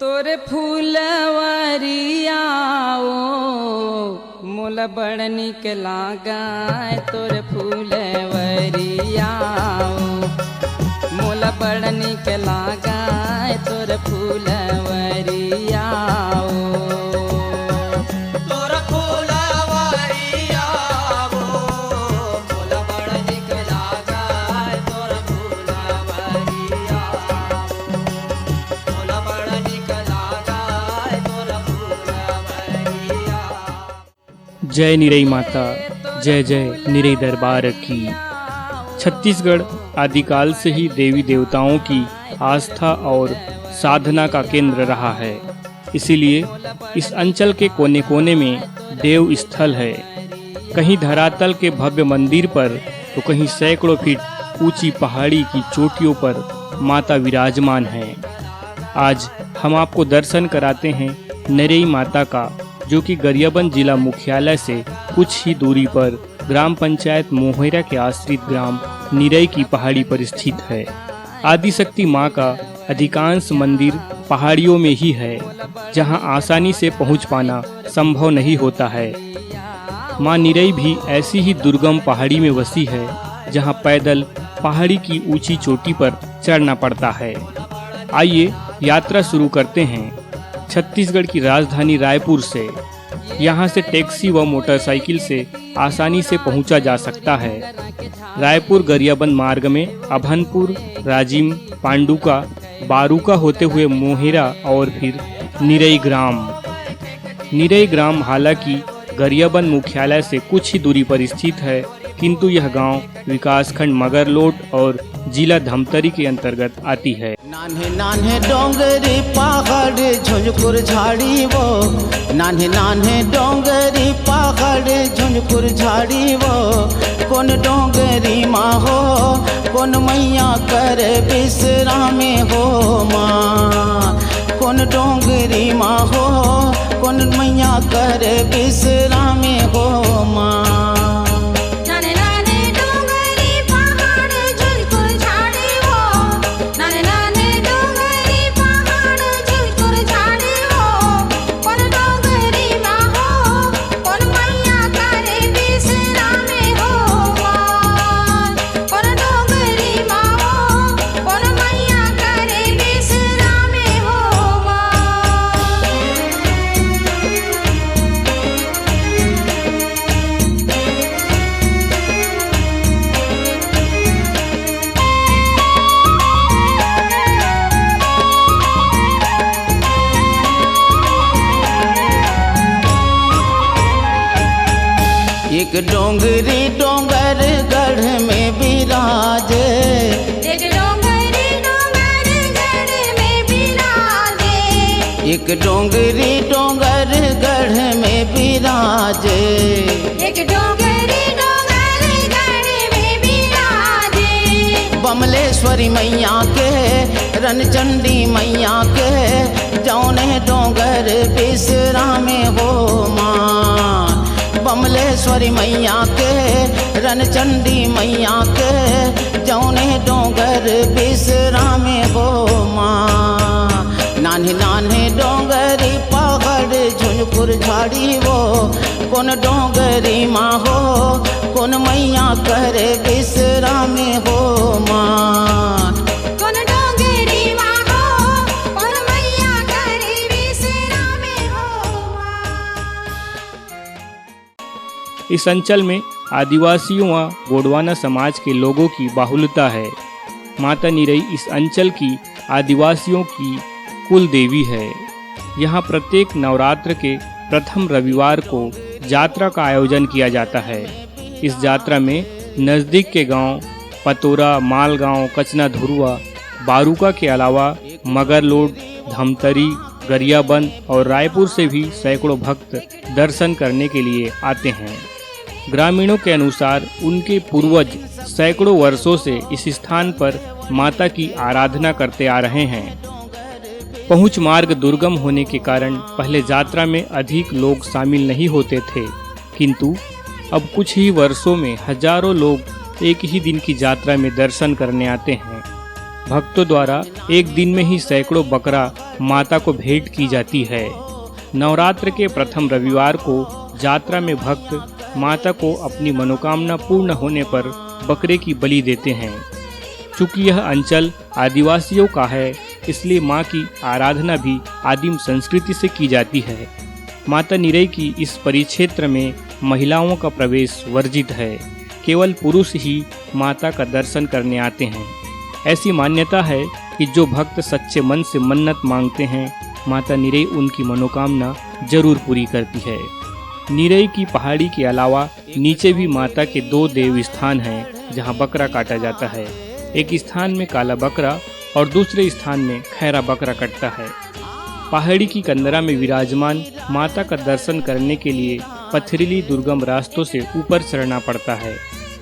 तोरे फूलवरियाओ मोला बड़ निक लागाय। तोरे फूलवरियाओ मोला बड़ निक लागाय। तोरे फूलवरियाओ तोरा फूलवरियाओ मोला बड़ निक लागाय। तोरा फूलवरियाओ मोला बड़ निक लागाय। तोरा फूलवरियाओ। जय निरई माता, जय जय निरई दरबार की। छत्तीसगढ़ आदिकाल से ही देवी देवताओं की आस्था और साधना का केंद्र रहा है। इसीलिए इस अंचल के कोने कोने में देव स्थल है। कहीं धरातल के भव्य मंदिर पर तो कहीं सैकड़ों फीट ऊंची पहाड़ी की चोटियों पर माता विराजमान है। आज हम आपको दर्शन कराते हैं निरई माता का, जो कि गरियाबंद जिला मुख्यालय से कुछ ही दूरी पर ग्राम पंचायत मोहेरा के आश्रित ग्राम निरई की पहाड़ी पर स्थित है। आदिशक्ति मां का अधिकांश मंदिर पहाड़ियों में ही है, जहां आसानी से पहुंच पाना संभव नहीं होता है। मां निरई भी ऐसी ही दुर्गम पहाड़ी में बसी है, जहां पैदल पहाड़ी की ऊंची चोटी पर चढ़ना पड़ता है। आइए यात्रा शुरू करते हैं छत्तीसगढ़ की राजधानी रायपुर से। यहाँ से टैक्सी व मोटरसाइकिल से आसानी से पहुँचा जा सकता है। रायपुर गरियाबंद मार्ग में अभनपुर, राजिम, पांडुका, बारूका होते हुए मोहेरा और फिर निरई ग्राम। निरई ग्राम हालांकि गरियाबंद मुख्यालय से कुछ ही दूरी पर स्थित है, किंतु यह गांव विकासखंड मगरलोड और जिला धमतरी के अंतर्गत आती है। नान्हे नान्हे डोंगरी पहाड़ झुंझुर झाड़ी वो, नान्हे नान्हे डोंगरी पहाड़ झुंझुर झाड़ी वो। कौन डोंगरी माँ हो, कौन मैया कर विश्रामे हो माँ। कौन डोंगरी माँ हो, कौन मैया कर विश्रामे हो माँ। एक डोंगरी डोंगर गढ़ में विराजे, एक डोंगरी डोंगर गढ़ में विराजे। एक डोंगरी डोंगर गढ़ में विराजे। एक डोंगरी डोंगर गढ़ में विराजे। बमलेश्वरी मैया के, रणचंडी मैया के, जौने डोंगर विश्रामे हो माँ। बमलेश्वरी मैया के, रणचंडी मैया के, जौने डोंगर विश्रामे हो माँ। नान्हे नान्हे डोंगरी पहाड़ झुंझुर झाड़ी वो। कौन डोंगरी माँ हो, कौन मैया करे विश्रामे हो माँ। इस अंचल में आदिवासियों व गोंडवाना समाज के लोगों की बाहुल्यता है। माता निरई इस अंचल की आदिवासियों की कुल देवी है। यहाँ प्रत्येक नवरात्र के प्रथम रविवार को यात्रा का आयोजन किया जाता है। इस यात्रा में नज़दीक के गांव पतोरा, मालगांव, कचना धुरुआ, बारूका के अलावा मगरलोड, धमतरी, गरियाबंद और रायपुर से भी सैकड़ों भक्त दर्शन करने के लिए आते हैं। ग्रामीणों के अनुसार उनके पूर्वज सैकड़ों वर्षों से इस स्थान पर माता की आराधना करते आ रहे हैं। पहुंच मार्ग दुर्गम होने के कारण पहले यात्रा में अधिक लोग शामिल नहीं होते थे, किंतु अब कुछ ही वर्षों में हजारों लोग एक ही दिन की यात्रा में दर्शन करने आते हैं। भक्तों द्वारा एक दिन में ही सैकड़ों बकरा माता को भेंट की जाती है। नवरात्र के प्रथम रविवार को यात्रा में भक्त माता को अपनी मनोकामना पूर्ण होने पर बकरे की बलि देते हैं। चूँकि यह अंचल आदिवासियों का है, इसलिए माँ की आराधना भी आदिम संस्कृति से की जाती है। माता निरई की इस परिक्षेत्र में महिलाओं का प्रवेश वर्जित है। केवल पुरुष ही माता का दर्शन करने आते हैं। ऐसी मान्यता है कि जो भक्त सच्चे मन से मन्नत मांगते हैं, माता निरई उनकी मनोकामना जरूर पूरी करती है। निरई की पहाड़ी के अलावा नीचे भी माता के 2 देव स्थान हैं जहां बकरा काटा जाता है। एक स्थान में काला बकरा और दूसरे स्थान में खैरा बकरा कटता है। पहाड़ी की कंदरा में विराजमान माता का दर्शन करने के लिए पथरीली दुर्गम रास्तों से ऊपर चढ़ना पड़ता है।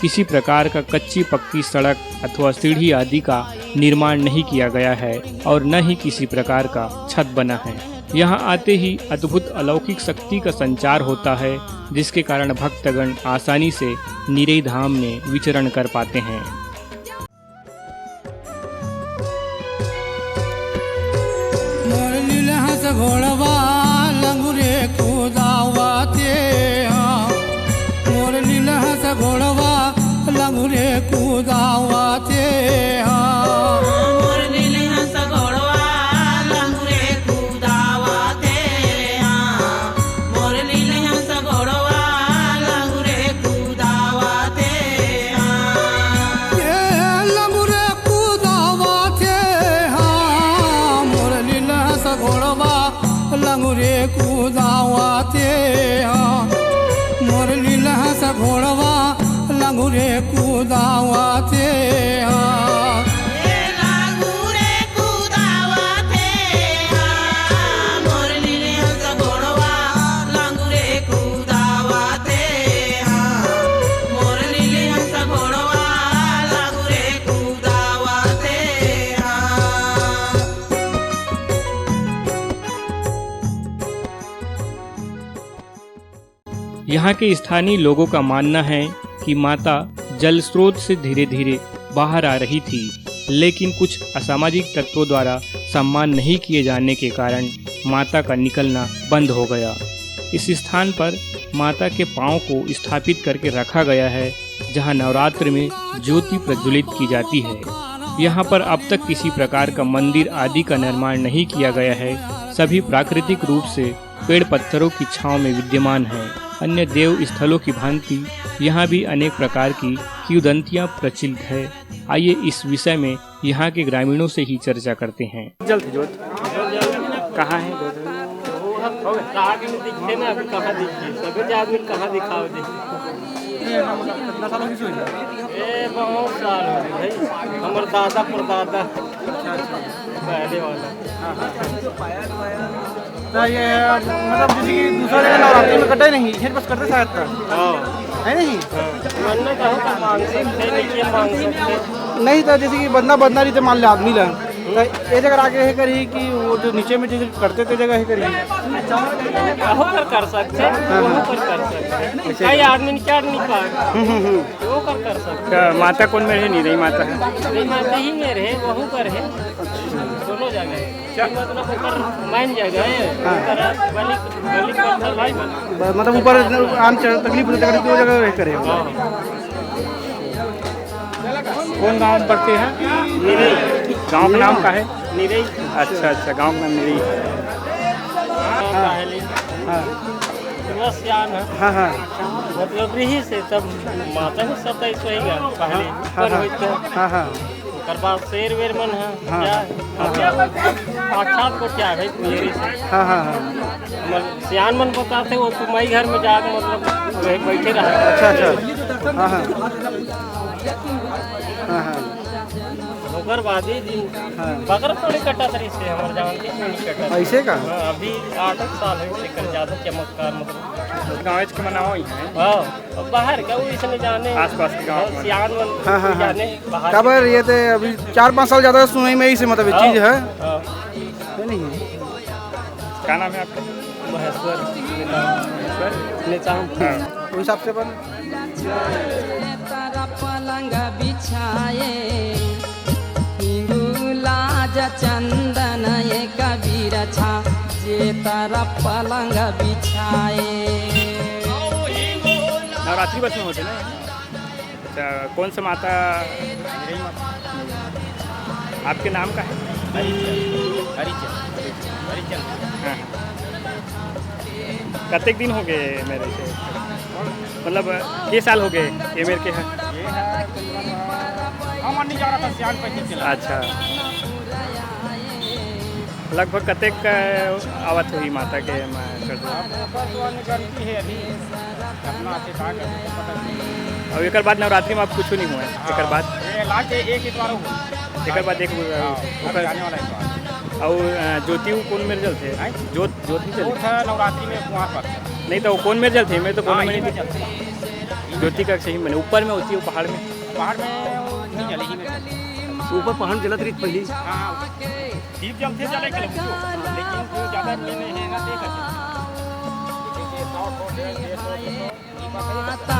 किसी प्रकार का कच्ची पक्की सड़क अथवा सीढ़ी आदि का निर्माण नहीं किया गया है और न ही किसी प्रकार का छत बना है। यहाँ आते ही अद्भुत अलौकिक शक्ति का संचार होता है, जिसके कारण भक्तगण आसानी से निरई धाम में विचरण कर पाते हैं। घोड़वा लंगुरे कूदावाते मोर लीला से घोड़वा लंगुरे कूदावाते मोर लीला से घोड़वा लंगुरे कूदावाते मोर लीला से घोड़वा लंगुरे कूदावाते ये लंगुरे कूदावाते मोर लीला से घोड़वा लंगुरे कूदावाते मोर लीला से घोड़वा लंगुरे कूदावाते लंगुरे कूदावाते मोर लीला से घोड़वा लंगुरे कूदावाते मोर लीला से घोड़वा लंगुरे कूदावाते। यहाँ के स्थानीय लोगों का मानना है कि माता जल स्रोत से धीरे धीरे बाहर आ रही थी, लेकिन कुछ असामाजिक तत्वों द्वारा सम्मान नहीं किए जाने के कारण माता का निकलना बंद हो गया। इस स्थान पर माता के पांव को स्थापित करके रखा गया है, जहां नवरात्र में ज्योति प्रज्वलित की जाती है। यहाँ पर अब तक किसी प्रकार का मंदिर आदि का निर्माण नहीं किया गया है। सभी प्राकृतिक रूप से पेड़ पत्थरों की छांव में विद्यमान है। अन्य देव स्थलों की भांति यहाँ भी अनेक प्रकार की किंवदंतियाँ प्रचलित है। आइए इस विषय में यहाँ के ग्रामीणों से ही चर्चा करते हैं। जल्द जोत कहाँ है? दिखते ना, अभी कहाँ दिखते? सभी आदमी कहाँ दिखाओ बहुत साल हो गए भाई, हमारे दादा परदादा पहले वाला। ये मतलब जैसे कि दूसरा जगह नवरात्रि में कटे नहीं, इधर बस करते शायद का है नहीं मन्नत कहो मांग सकते नहीं, मांग सकते नहीं तो जैसे कि बदना बदना रही तो मान ले आदमी ला तो ये जगह आगे है करी कि वो जो नीचे में जैसे करते थे जगह है करी कहो कर सकते, वो कर सकते कई आदमी क्या नहीं पाए वो कर सकते। माता कौन में रहे? निरई माता है। नहीं माता ही में रहे, वहू कर है, दोनों जगह मतलब मान जगह है मतलब ऊपर आम तकलीफ होती है दो जगह करे। कौन गांव पड़ते हैं? निरई। गांव का नाम का है? निरई। अच्छा अच्छा, गांव का निरई। सियान है। हाँ हाँ मतलब रही से तब माता ही सब ऐसा ही गया पहले पर होते हैं। हाँ हाँ कर बाद शेर वेर मन है क्या साक्षात को क्या है मेरे से। हाँ हाँ हाँ सियान मन बताते वो तुम मई घर में जाकर मतलब बैठे रहे। अच्छा अच्छा हाँ हाँ हाँ हाँ होकर बादी दिन बकर थोड़ी कटा तरी से हमारे जानते नहीं कटा ऐसे का। अभी 8 साल है से कर ज़्यादा चमत्कार मतलब गाँव के मनाओ ही है। हाँ बाहर का वो इसमें जाने आसपास के गाँव में। सियान हाँ हाँ जाने बाहर खबर ये थे अभी 4-5 साल ज़्यादा सुनाई में इसे मतलब चीज़ है नहीं है। क्या नाम है आपका? महेश्वर नेता उस हिसाब से बन तारा पलंग बिछाए हिंगुला जा चंदन ये कभी रछा जे तारा पलंग बिछाए। नवरात्रि बस में होते ना? अच्छा, कौन सा माता? आपके नाम का है? हाँ। कतेक दिन हो गए मेरे से? मतलब के साल हो गए ये मेरे के है? अच्छा, लगभग कतेक आवत हुई माता के और एक बाद नवरात्रि में आप कुछ नहीं हुआ है? एक बाद एक बाद एक और ज्योति कौन मेरे जल थे? ज्योति नवरात्रि में कुआं पर नहीं तो कौन मेरे जल थे? मैं तो कौन में नहीं ज्योति का सही मैंने ऊपर में होती है पहाड़ में नहीं जले ही में ऊपर पहाड़ जलत रही पहली। दीप जलते जले के लेकिन जो ज़्यादा मैंने है ना देखा माता